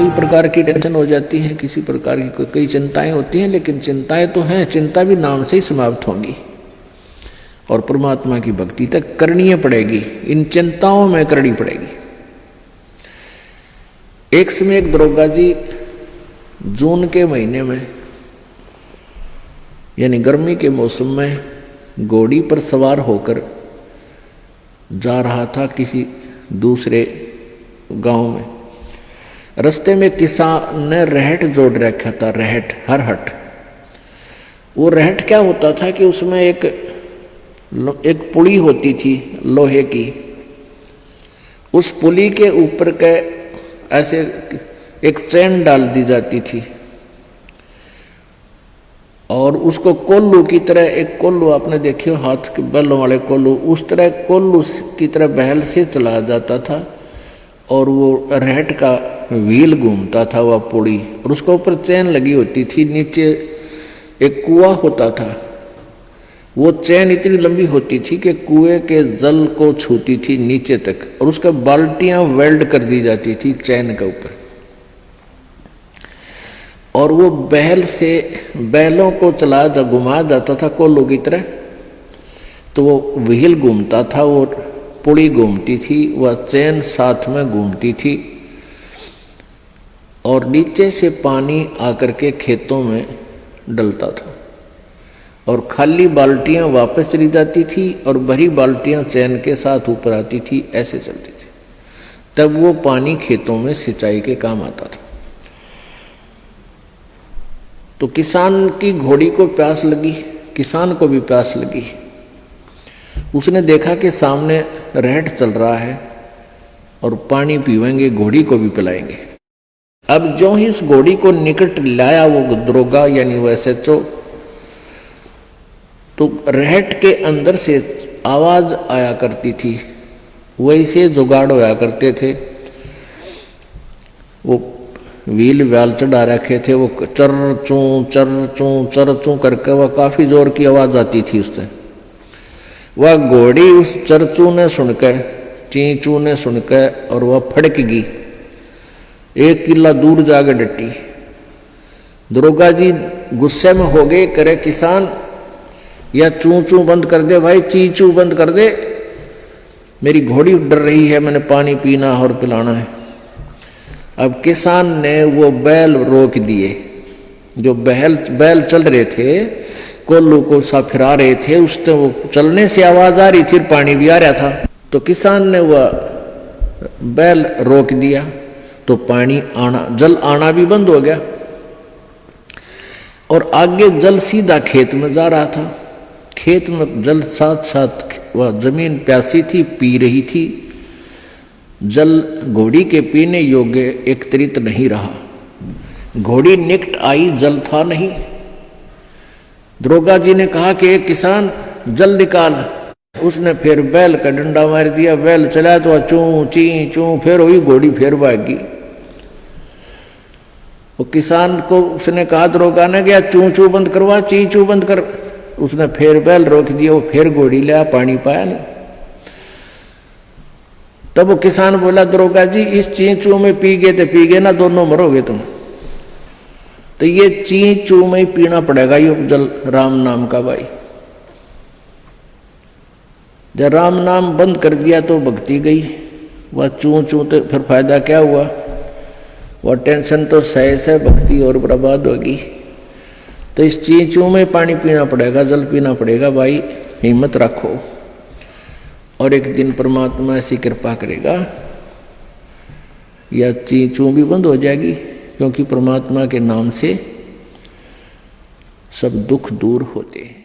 कई प्रकार की टेंशन हो जाती है, किसी प्रकार की कई चिंताएं होती हैं, लेकिन चिंताएं तो हैं, चिंता भी नाम से ही समाप्त होंगी और परमात्मा की भक्ति तक करनी पड़ेगी, इन चिंताओं में करनी पड़ेगी। एक समय एक दरोगा जी जून के महीने में यानी गर्मी के मौसम में घोड़ी पर सवार होकर जा रहा था किसी दूसरे गांव में। रास्ते में किसान ने रहट जोड़ रखा था, रहट, हरहट। वो रहट क्या होता था कि उसमें एक पुली होती थी लोहे की, उस पुली के ऊपर के ऐसे एक चैन डाल दी जाती थी और उसको कोल्लू की तरह, एक कोल्लू आपने देखे हो हाथ के बैलों वाले कोल्लू, उस तरह कोल्लू की तरह बहल से चलाया जाता था और वो रहट का व्हील घूमता था वह पुड़ी, और उसके ऊपर चैन लगी होती थी। नीचे एक कुआं होता था, वो चैन इतनी लंबी होती थी कि कुएं के जल को छूती थी नीचे तक, और उसके बाल्टियां वेल्ड कर दी जाती थी चैन के ऊपर। और वो बैल से बैलों को चला घुमाया जाता था कोल्लू की तरह, तो वो व्हील घूमता था, वो पुड़ी घूमती थी, वह चैन साथ में घूमती थी और नीचे से पानी आकर के खेतों में डलता था और खाली बाल्टियां वापस चली जाती थी और भरी बाल्टियां चैन के साथ ऊपर आती थी, ऐसे चलती थी। तब वो पानी खेतों में सिंचाई के काम आता था। तो किसान की घोड़ी को प्यास लगी, किसान को भी प्यास लगी। उसने देखा कि सामने रहट चल रहा है और पानी पीवेंगे, घोड़ी को भी पिलाएंगे। अब जो ही उस घोड़ी को निकट लाया वो दरोगा यानी वो SHO, तो रहट के अंदर से आवाज आया करती थी, वैसे जुगाड़ होया करते थे। वो व्हील व्याल चढ़ा रखे थे, वो चर चू करके वह काफी जोर की आवाज आती थी उससे। वह घोड़ी उस चरचू ने सुनकर, चींचू ने सुनकर, और वह फड़क गई, 1 किला दूर जाके डटी। दरोगा जी गुस्से में हो गए, करे किसान या चू बंद कर दे भाई, चीचू बंद कर दे, मेरी घोड़ी डर रही है, मैंने पानी पीना और पिलाना है। अब किसान ने वो बैल रोक दिए, जो बैल चल रहे थे, कोल्लू को सा फिरा रहे थे, उससे वो चलने से आवाज आ रही थी, पानी भी आ रहा था। तो किसान ने वह बैल रोक दिया, तो पानी आना, जल आना भी बंद हो गया और आगे जल सीधा खेत में जा रहा था। खेत में जल साथ साथ वह जमीन प्यासी थी, पी रही थी। जल घोड़ी के पीने योग्य एकत्रित नहीं रहा, घोड़ी निकट आई, जल था नहीं। दरोगा जी ने कहा कि एक किसान जल निकाल। उसने फिर बैल का डंडा मार दिया, बैल चला तो चू ची चू, फिर हुई घोड़ी, फिर भागी। वो किसान को उसने कहा, दरोगा ने क्या चू बंद करवा, चू बंद कर। उसने फिर बैल रोक दिया, वो फिर घोड़ी लिया, पानी पाया नहीं। तब वो किसान बोला, दरोगा जी इस चींचू में पी गए तो पी गए ना, दोनों मरोगे तुम। तो ये चींचू में ही पीना पड़ेगा ये जल, राम नाम का भाई। जब राम नाम बंद कर दिया तो भक्ति गई, वह चू तो फिर फायदा क्या हुआ, वह टेंशन तो सह भक्ति और बर्बाद होगी। तो इस चींचू में पानी पीना पड़ेगा, जल पीना पड़ेगा भाई, हिम्मत रखो और एक दिन परमात्मा ऐसी कृपा करेगा या चींचू भी बंद हो जाएगी, क्योंकि परमात्मा के नाम से सब दुख दूर होते हैं।